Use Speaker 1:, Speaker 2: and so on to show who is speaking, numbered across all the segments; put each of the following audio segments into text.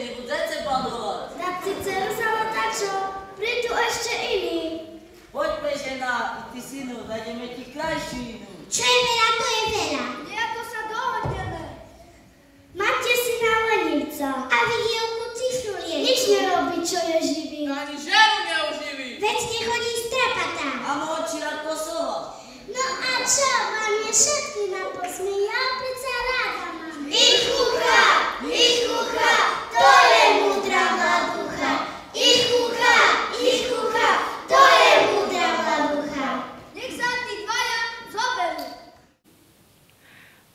Speaker 1: nebudú zase badovať.
Speaker 2: Tak ty Ceruzala, tak čo? Prídu ešte iní.
Speaker 1: Poďme, žena, ty synu, nájdeme ti krajšiu inú.
Speaker 2: Čo je veľa, to je veľa.
Speaker 3: Nejako sa dohodneme.
Speaker 2: Máte si na lenivca. A Vigielku tišu lieku. Nič nerobí, čo je živý.
Speaker 3: Ani ženu neuživí.
Speaker 2: Veď nechodí strapatá.
Speaker 1: A oči ako sova.
Speaker 2: No a čo, vám je všetky na posmej, ja predsa ráda mám. Ich ucha, to je múdra mladucha. Ich ucha, to je múdra mladucha.
Speaker 3: Nech sa tí dvaja zoberú.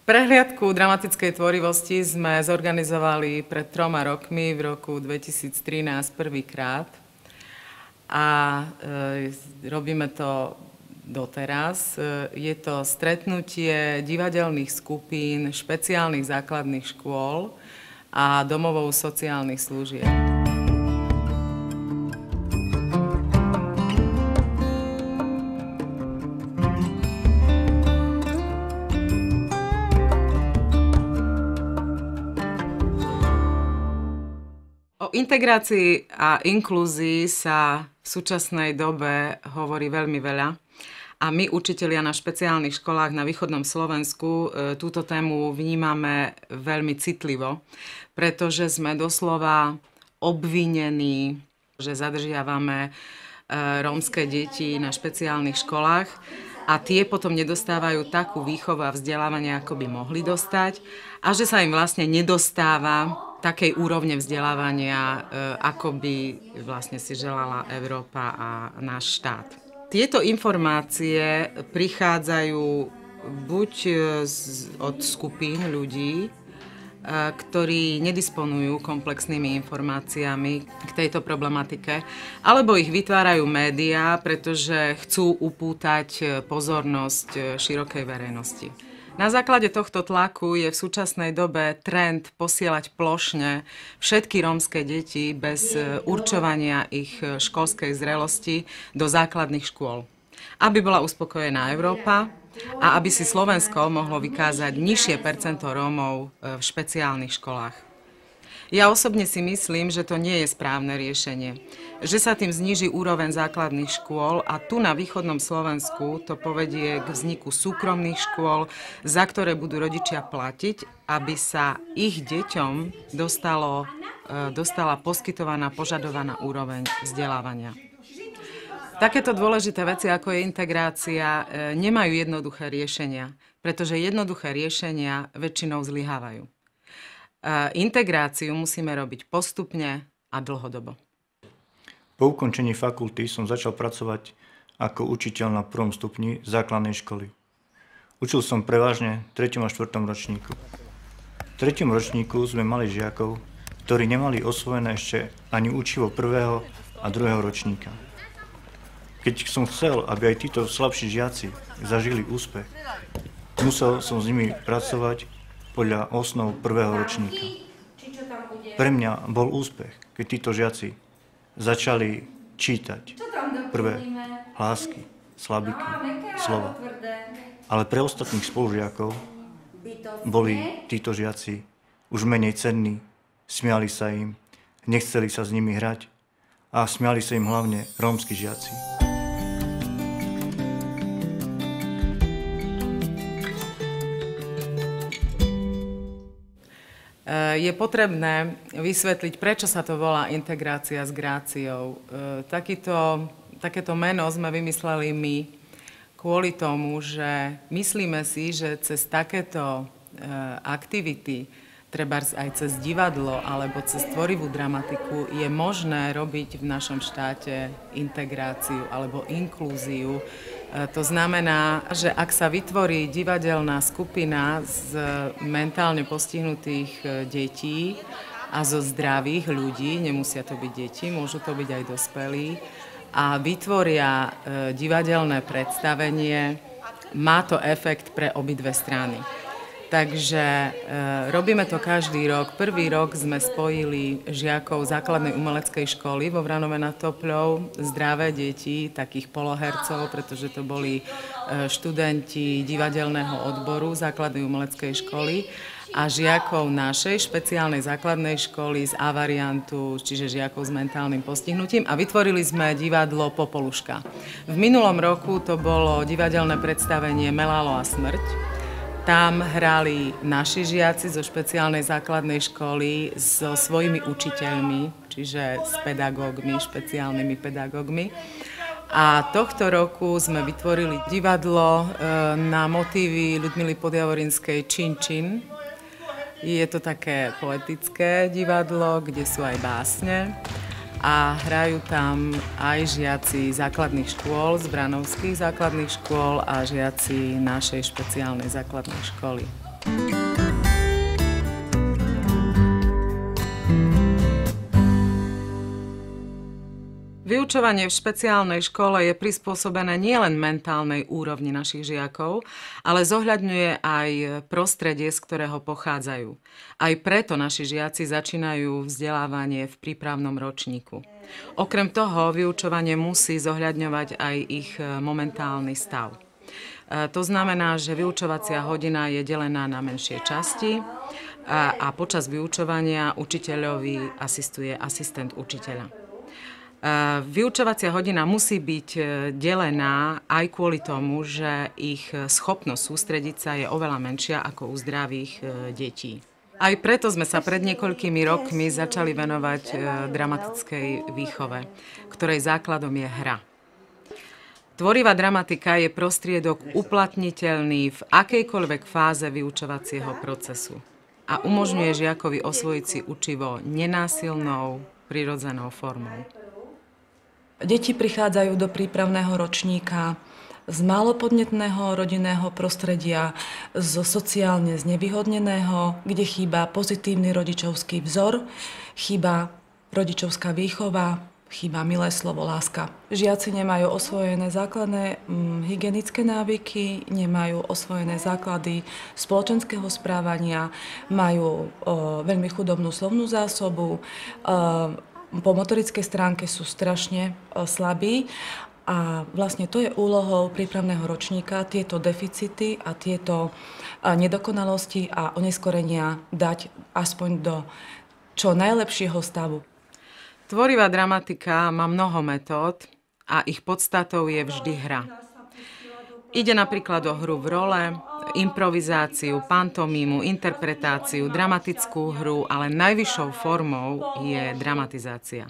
Speaker 4: Prehliadku dramatickej tvorivosti sme zorganizovali pred 3 rokmi, v roku 2013 prvýkrát. A robíme to doteraz. Je to stretnutie divadelných skupín, špeciálnych základných škôl a domovov sociálnych služieb. O integrácii a inklúzii sa v súčasnej dobe hovorí veľmi veľa. A my, učitelia na špeciálnych školách na východnom Slovensku, túto tému vnímame veľmi citlivo, pretože sme doslova obvinení, že zadržiavame rómske deti na špeciálnych školách a tie potom nedostávajú takú výchovu a vzdelávanie, ako by mohli dostať a že sa im vlastne nedostáva takej úrovne vzdelávania, ako by vlastne si želala Európa a náš štát. Tieto informácie prichádzajú buď od skupín ľudí, ktorí nedisponujú komplexnými informáciami k tejto problematike, alebo ich vytvárajú médiá, pretože chcú upútať pozornosť širokej verejnosti. Na základe tohto tlaku je v súčasnej dobe trend posielať plošne všetky rómske deti bez určovania ich školskej zrelosti do základných škôl. Aby bola uspokojená Európa a aby si Slovensko mohlo vykázať nižšie percento Rómov v špeciálnych školách. Ja osobne si myslím, že to nie je správne riešenie. Že sa tým zníži úroveň základných škôl a tu na východnom Slovensku to povedie k vzniku súkromných škôl, za ktoré budú rodičia platiť, aby sa ich deťom dostala poskytovaná, požadovaná úroveň vzdelávania. Takéto dôležité veci, ako je integrácia, nemajú jednoduché riešenia, pretože jednoduché riešenia väčšinou zlyhávajú. Integráciu musíme robiť postupne a dlhodobo.
Speaker 5: Po ukončení fakulty som začal pracovať ako učiteľ na 1. stupni základnej školy. Učil som prevažne v 3. a 4. ročníku. V 3. ročníku sme mali žiakov, ktorí nemali osvojené ešte ani učivo 1. a 2. ročníka. Keď som chcel, aby aj títo slabší žiaci zažili úspech, musel som s nimi pracovať podľa osnov 1. ročníka. Pre mňa bol úspech, keď títo žiaci začali čítať prvé hlásky, slabiky, slova. Ale pre ostatných spolužiakov boli títo žiaci už menej cenní, smiali sa im, nechceli sa s nimi hrať a smiali sa im hlavne rómski žiaci.
Speaker 4: Je potrebné vysvetliť, prečo sa to volá integrácia s gráciou. Takéto meno sme vymysleli my kvôli tomu, že myslíme si, že cez takéto aktivity, trebárs aj cez divadlo alebo cez tvorivú dramatiku, je možné robiť v našom štáte integráciu alebo inklúziu. To znamená, že ak sa vytvorí divadelná skupina z mentálne postihnutých detí a zo zdravých ľudí, nemusia to byť deti, môžu to byť aj dospelí, a vytvoria divadelné predstavenie, má to efekt pre obidve strany. Takže robíme to každý rok. Prvý rok sme spojili žiakov základnej umeleckej školy vo Vranove nad Topľou, zdravé deti, takých polohercov, pretože to boli študenti divadelného odboru základnej umeleckej školy. a žiakov našej špeciálnej základnej školy z A variantu, čiže žiakov s mentálnym postihnutím, a vytvorili sme divadlo Popoluška. V minulom roku to bolo divadelné predstavenie Melalo a smrť. Tam hrali naši žiaci zo špeciálnej základnej školy so svojimi učiteľmi, čiže s pedagógmi, špeciálnymi pedagógmi. A tohto roku sme vytvorili divadlo na motívy Ľudmily Podjavorinskej Čin Čin. Je to také poetické divadlo, kde sú aj básne. A hrajú tam aj žiaci základných škôl, z branovských základných škôl a žiaci našej špeciálnej základnej školy. Vyučovanie v špeciálnej škole je prispôsobené nielen mentálnej úrovni našich žiakov, ale zohľadňuje aj prostredie, z ktorého pochádzajú. Aj preto naši žiaci začínajú vzdelávanie v prípravnom ročníku. Okrem toho, vyučovanie musí zohľadňovať aj ich momentálny stav. To znamená, že vyučovacia hodina je delená na menšie časti a počas vyučovania učiteľovi asistuje asistent učiteľa. Vyučovacia hodina musí byť delená aj kvôli tomu, že ich schopnosť sústrediť sa je oveľa menšia ako u zdravých detí. Aj preto sme sa pred niekoľkými rokmi začali venovať dramatickej výchove, ktorej základom je hra. Tvorivá dramatika je prostriedok uplatniteľný v akejkoľvek fáze vyučovacieho procesu a umožňuje žiakovi osvojiť si učivo nenásilnou, prirodzenou formou.
Speaker 6: Deti prichádzajú do prípravného ročníka z málopodnetného rodinného prostredia, zo sociálne znevýhodneného, kde chýba pozitívny rodičovský vzor, chýba rodičovská výchova, chýba milé slovo láska. Žiaci nemajú osvojené základné hygienické návyky, nemajú osvojené základy spoločenského správania, majú veľmi chudobnú slovnú zásobu, po motorickej stránke sú strašne slabí a vlastne to je úlohou prípravného ročníka tieto deficity a tieto nedokonalosti a oneskorenia dať aspoň do čo najlepšieho stavu.
Speaker 4: Tvorivá dramatika má mnoho metód a ich podstatou je vždy hra. Ide napríklad o hru v role, improvizáciu, pantomímu, interpretáciu, dramatickú hru, ale najvyššou formou je dramatizácia.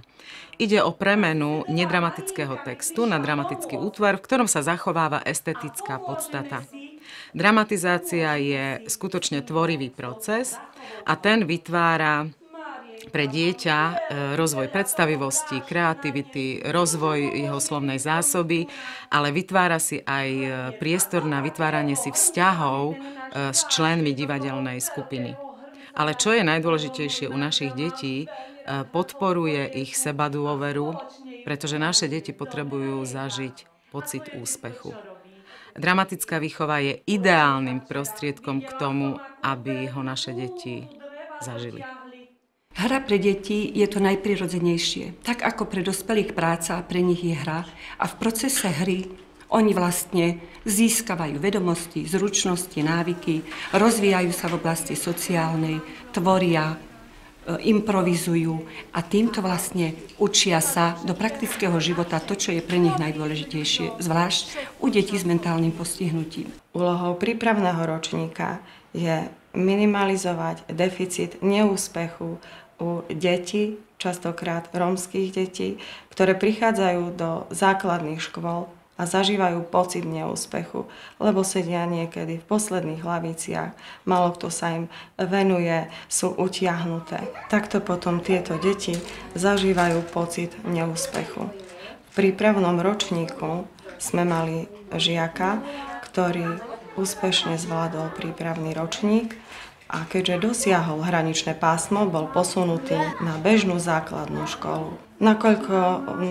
Speaker 4: Ide o premenu nedramatického textu na dramatický útvar, v ktorom sa zachováva estetická podstata. Dramatizácia je skutočne tvorivý proces a ten vytvára pre dieťa rozvoj predstavivosti, kreativity, rozvoj jeho slovnej zásoby, ale vytvára si aj priestor na vytváranie si vzťahov s členmi divadelnej skupiny. Ale čo je najdôležitejšie u našich detí, podporuje ich sebadôveru, pretože naše deti potrebujú zažiť pocit úspechu. Dramatická výchova je ideálnym prostriedkom k tomu, aby ho naše deti zažili.
Speaker 7: Hra pre deti je to najprirodzenejšie. Tak ako pre dospelých práca, pre nich je hra a v procese hry oni vlastne získavajú vedomosti, zručnosti, návyky, rozvíjajú sa v oblasti sociálnej, tvoria, improvizujú a týmto vlastne učia sa do praktického života to, čo je pre nich najdôležitejšie, zvlášť u detí s mentálnym postihnutím.
Speaker 8: Úlohou prípravného ročníka je minimalizovať deficit neúspechu u detí, častokrát rómskych detí, ktoré prichádzajú do základných škôl a zažívajú pocit neúspechu, lebo sedia niekedy v posledných laviciach, málo kto sa im venuje, sú utiahnuté. Takto potom tieto deti zažívajú pocit neúspechu. V prípravnom ročníku sme mali žiaka, ktorý úspešne zvládol prípravný ročník a keďže dosiahol hraničné pásmo, bol posunutý na bežnú základnú školu. Nakoľko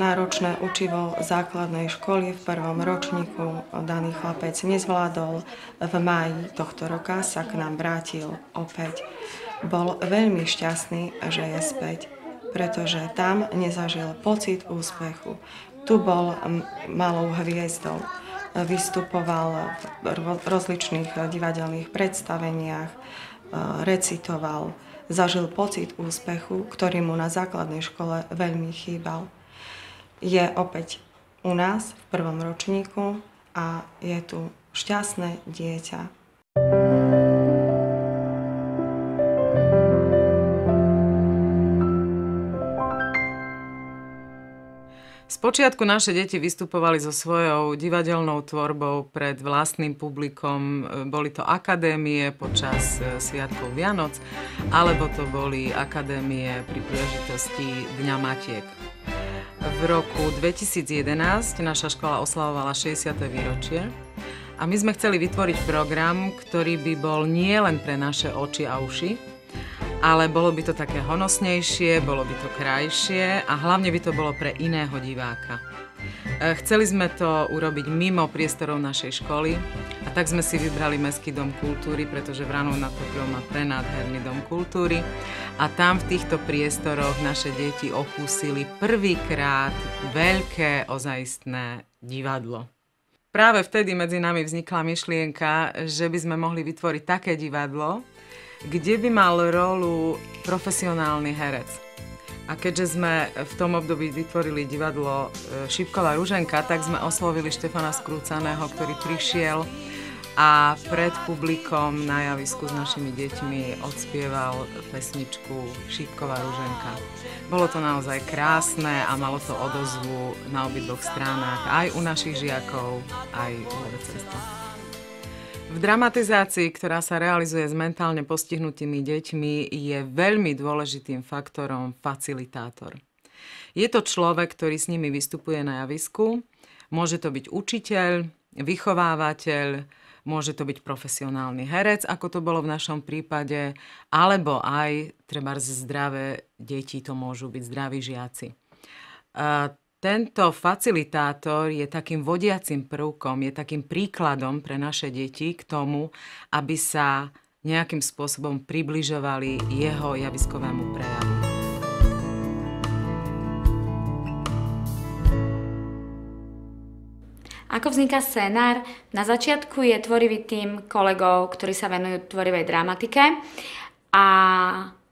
Speaker 8: náročné učivo základnej školy v prvom ročníku daný chlapec nezvládol, v máji tohto roka sa k nám vrátil opäť. Bol veľmi šťastný, že je späť, pretože tam nezažil pocit úspechu. Tu bol malou hviezdou. Vystupoval v rozličných divadelných predstaveniach, recitoval, zažil pocit úspechu, ktorý mu na základnej škole veľmi chýbal. Je opäť u nás v prvom ročníku a je tu šťastné dieťa.
Speaker 4: Spočiatku naše deti vystupovali so svojou divadelnou tvorbou pred vlastným publikom. Boli to akadémie počas Sviatkov Vianoc, alebo to boli akadémie pri príležitosti Dňa Matiek. V roku 2011 naša škola oslavovala 60. výročie a my sme chceli vytvoriť program, ktorý by bol nie len pre naše oči a uši, ale bolo by to také honosnejšie, bolo by to krajšie a hlavne by to bolo pre iného diváka. Chceli sme to urobiť mimo priestorov našej školy a tak sme si vybrali Mestský dom kultúry, pretože Vranov nad Topľou má prenádherný dom kultúry a tam v týchto priestoroch naše deti okúsili prvýkrát veľké ozajstné divadlo. Práve vtedy medzi nami vznikla myšlienka, že by sme mohli vytvoriť také divadlo, kde by mal rolu profesionálny herec. A keďže sme v tom období vytvorili divadlo Šípková Ruženka, tak sme oslovili Štefana Skrúcaného, ktorý prišiel a pred publikom na javisku s našimi deťmi odspieval pesničku Šípková Ruženka. Bolo to naozaj krásne a malo to odozvu na obidvoch stranách, aj u našich žiakov, aj u obecenstva. V dramatizácii, ktorá sa realizuje s mentálne postihnutými deťmi, je veľmi dôležitým faktorom facilitátor. Je to človek, ktorý s nimi vystupuje na javisku, môže to byť učiteľ, vychovávateľ, môže to byť profesionálny herec, ako to bolo v našom prípade, alebo aj trebárs zdravé deti, to môžu byť zdraví žiaci. Tento facilitátor je takým vodiacim prvkom, je takým príkladom pre naše deti k tomu, aby sa nejakým spôsobom približovali jeho javiskovému prejavu.
Speaker 9: Ako vzniká scenár? Na začiatku je tvorivý tím kolegov, ktorí sa venujú tvorivej dramatike a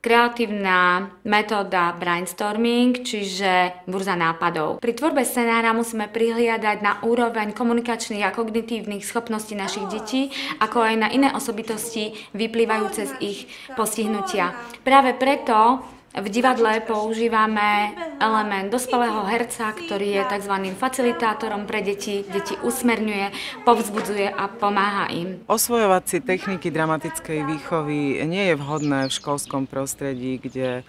Speaker 9: kreatívna metóda brainstorming, čiže burza nápadov. Pri tvorbe scenára musíme prihliadať na úroveň komunikačných a kognitívnych schopností našich detí, ako aj na iné osobitosti vyplývajúce z ich postihnutia. Práve preto v divadle používame element dospelého herca, ktorý je tzv. Facilitátorom pre deti. Deti usmerňuje, povzbudzuje a pomáha im.
Speaker 4: Osvojovať si techniky dramatickej výchovy nie je vhodné v školskom prostredí, kde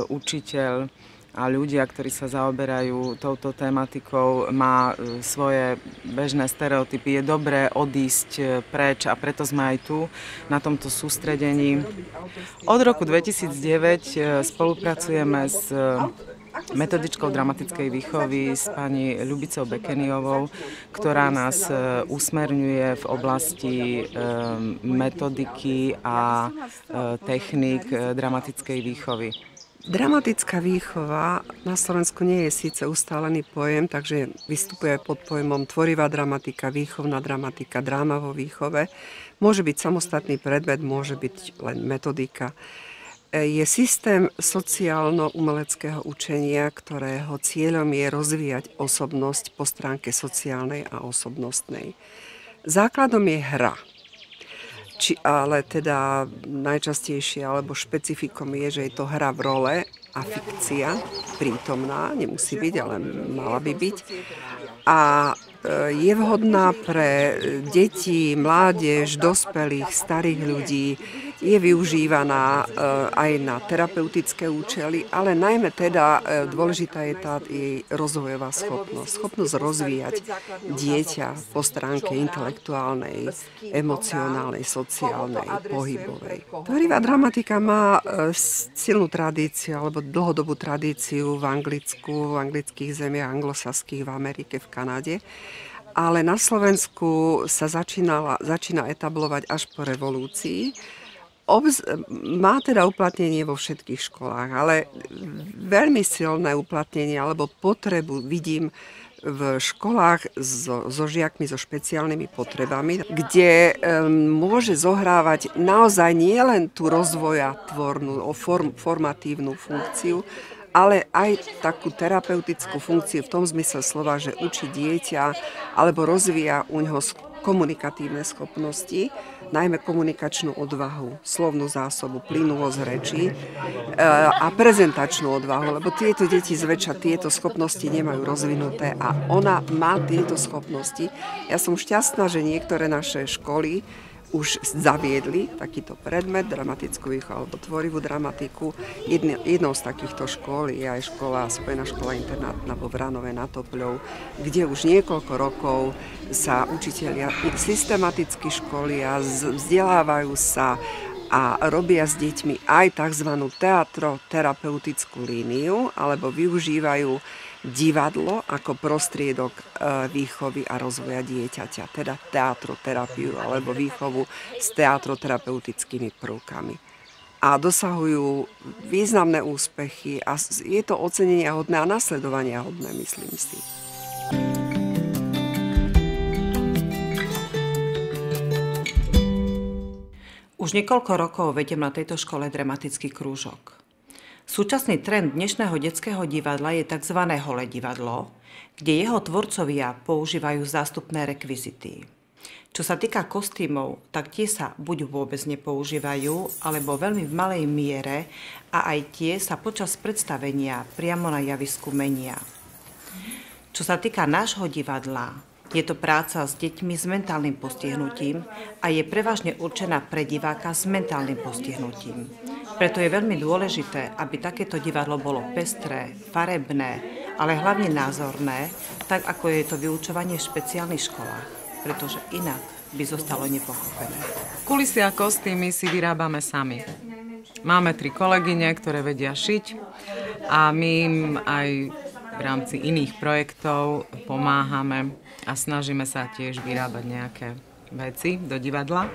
Speaker 4: učiteľ a ľudia, ktorí sa zaoberajú touto tematikou, má svoje bežné stereotypy. Je dobré odísť preč a preto sme aj tu, na tomto sústredení. Od roku 2009 spolupracujeme s metodičkou dramatickej výchovy s pani Ľubicou Bekeniovou, ktorá nás usmerňuje v oblasti metodiky a techník dramatickej výchovy.
Speaker 10: Dramatická výchova na Slovensku nie je síce ustálený pojem, takže vystupuje pod pojmom tvorivá dramatika, výchovná dramatika, dráma vo výchove. Môže byť samostatný predmet, môže byť len metodika. Je systém sociálno-umeleckého učenia, ktorého cieľom je rozvíjať osobnosť po stránke sociálnej a osobnostnej. Základom je hra. Ale teda najčastejšie alebo špecifikom je, že je to hra v role a fikcia prítomná, nemusí byť, ale mala by byť. A je vhodná pre deti, mládež, dospelých, starých ľudí, je využívaná aj na terapeutické účely, ale najmä teda dôležitá je tá jej rozvojová schopnosť. Schopnosť rozvíjať dieťa po stránke intelektuálnej, emocionálnej, sociálnej, pohybovej. Tvorivá dramatika má silnú tradíciu alebo dlhodobú tradíciu v Anglicku, v anglických zemiach, anglosaských, v Amerike, v Kanade. Ale na Slovensku sa začína etablovať až po revolúcii. Má teda uplatnenie vo všetkých školách, ale veľmi silné uplatnenie alebo potrebu vidím v školách so žiakmi so špeciálnymi potrebami, kde môže zohrávať naozaj nielen tú rozvojatvornú, formatívnu funkciu, ale aj takú terapeutickú funkciu v tom zmysle slova, že učí dieťa alebo rozvíja u neho komunikatívne schopnosti, najmä komunikačnú odvahu, slovnú zásobu, plynulosť reči a prezentačnú odvahu, lebo tieto deti zväčša tieto schopnosti nemajú rozvinuté a ona má tieto schopnosti. Ja som šťastná, že niektoré naše školy už zaviedli takýto predmet, dramatickú výchovu alebo tvorivú dramatiku. Jednou z takýchto škôl je aj Spojená škola internátna vo Vranove nad Topľou, kde už niekoľko rokov sa učitelia systematicky školia, vzdelávajú sa a robia s deťmi aj tzv. Teatroterapeutickú líniu, alebo využívajú divadlo ako prostriedok výchovy a rozvoja dieťaťa, teda teatroterapiu alebo výchovu s teatroterapeutickými prvkami. A dosahujú významné úspechy a je to ocenenia hodné a nasledovania hodné, myslím si.
Speaker 11: Už niekoľko rokov vediem na tejto škole dramatický krúžok. Súčasný trend dnešného detského divadla je tzv. Holé divadlo, kde jeho tvorcovia používajú zástupné rekvizity. Čo sa týka kostýmov, tak tie sa buď vôbec nepoužívajú, alebo veľmi v malej miere a aj tie sa počas predstavenia priamo na javisku menia. Čo sa týka nášho divadla, je to práca s deťmi s mentálnym postihnutím a je prevažne určená pre diváka s mentálnym postihnutím. Preto je veľmi dôležité, aby takéto divadlo bolo pestré, farebné, ale hlavne názorné, tak ako je to vyučovanie v špeciálnych školách, pretože inak by zostalo nepochopené.
Speaker 4: Kulisy a kostýmy si vyrábame sami. Máme 3 kolegyne, ktoré vedia šiť a my im aj v rámci iných projektov pomáhame a snažíme sa tiež vyrábať nejaké veci do divadla.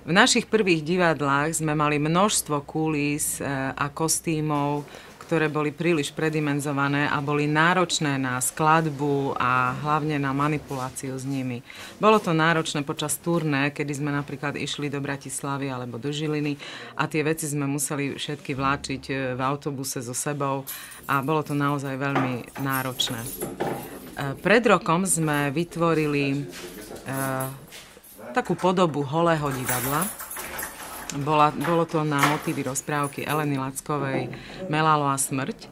Speaker 4: V našich prvých divadlách sme mali množstvo kulís a kostýmov, ktoré boli príliš predimenzované a boli náročné na skladbu a hlavne na manipuláciu s nimi. Bolo to náročné počas turné, kedy sme napríklad išli do Bratislavy alebo do Žiliny a tie veci sme museli všetky vláčiť v autobuse so sebou a bolo to naozaj veľmi náročné. Pred rokom sme vytvorili takú podobu holého divadla. Bolo to na motívy rozprávky Eleny Lackovej Melalo a smrť,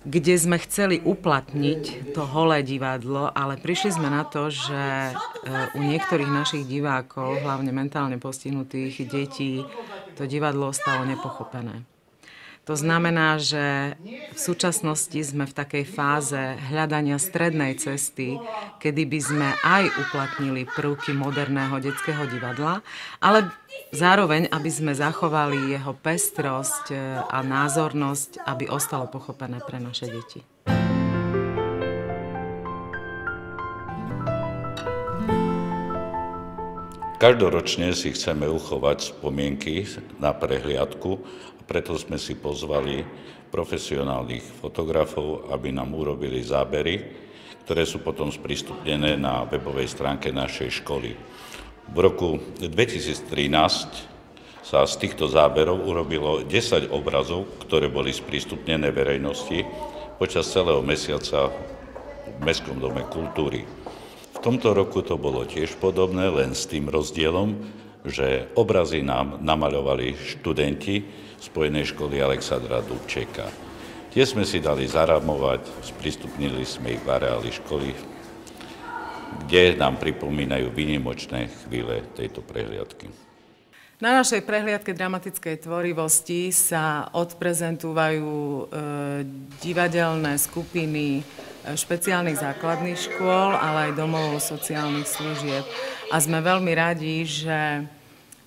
Speaker 4: kde sme chceli uplatniť to holé divadlo, ale prišli sme na to, že u niektorých našich divákov, hlavne mentálne postihnutých detí, to divadlo ostalo nepochopené. To znamená, že v súčasnosti sme v takej fáze hľadania strednej cesty, kedy by sme aj uplatnili prvky moderného detského divadla, ale zároveň, aby sme zachovali jeho pestrosť a názornosť, aby ostalo pochopené pre naše deti.
Speaker 12: Každoročne si chceme uchovať spomienky na prehliadku, preto sme si pozvali profesionálnych fotografov, aby nám urobili zábery, ktoré sú potom sprístupnené na webovej stránke našej školy. V roku 2013 sa z týchto záberov urobilo 10 obrazov, ktoré boli sprístupnené verejnosti počas celého mesiaca v Mestskom dome kultúry. V tomto roku to bolo tiež podobné, len s tým rozdielom, že obrazy nám namaľovali študenti Spojenej školy Alexandra Dubčeka. Tie sme si dali zaramovať, sprístupnili sme ich v areáli školy, kde nám pripomínajú výnimočné chvíle tejto prehliadky.
Speaker 4: Na našej prehliadke dramatickej tvorivosti sa odprezentujú divadelné skupiny špeciálnych základných škôl, ale aj domov sociálnych služieb. A sme veľmi radi, že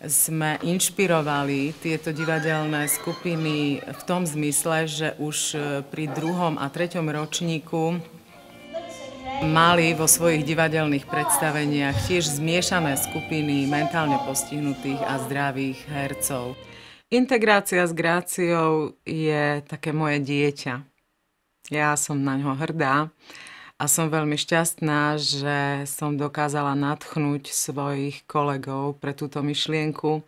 Speaker 4: sme inšpirovali tieto divadelné skupiny v tom zmysle, že už pri 2. a 3. ročníku mali vo svojich divadelných predstaveniach tiež zmiešané skupiny mentálne postihnutých a zdravých hercov. Integrácia s gráciou je také moje dieťa. Ja som na ňo hrdá a som veľmi šťastná, že som dokázala nadchnúť svojich kolegov pre túto myšlienku,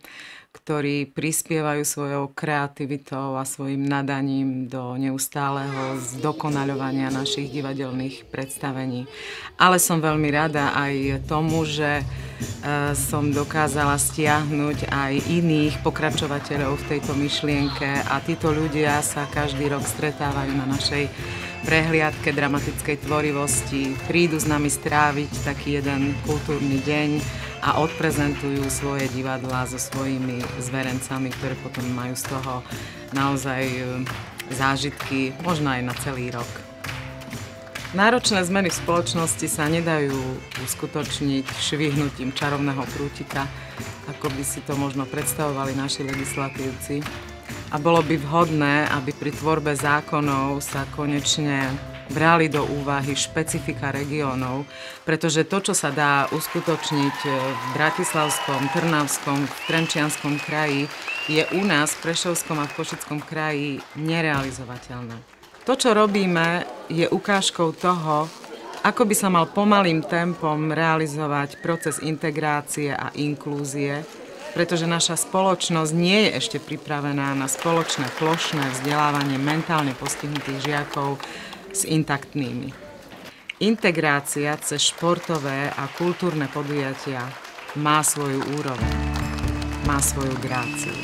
Speaker 4: ktorí prispievajú svojou kreativitou a svojim nadaním do neustáleho zdokonaľovania našich divadelných predstavení. Ale som veľmi rada aj tomu, že som dokázala stiahnuť aj iných pokračovateľov v tejto myšlienke a títo ľudia sa každý rok stretávajú na našej prehliadke dramatickej tvorivosti, prídu s nami stráviť taký jeden kultúrny deň a odprezentujú svoje divadlá so svojimi zverencami, ktoré potom majú z toho naozaj zážitky, možno aj na celý rok. Náročné zmeny v spoločnosti sa nedajú uskutočniť švihnutím čarovného prútika, ako by si to možno predstavovali naši legislatívci. A bolo by vhodné, aby pri tvorbe zákonov sa konečne brali do úvahy špecifika regiónov, pretože to, čo sa dá uskutočniť v Bratislavskom, Trnavskom, v Trenčianskom kraji, je u nás v Prešovskom a v Košickom kraji nerealizovateľné. To, čo robíme, je ukážkou toho, ako by sa mal pomalým tempom realizovať proces integrácie a inklúzie, pretože naša spoločnosť nie je ešte pripravená na spoločné plošné vzdelávanie mentálne postihnutých žiakov s intaktnými. Integrácia cez športové a kultúrne podujatia má svoju úroveň, má svoju gráciu.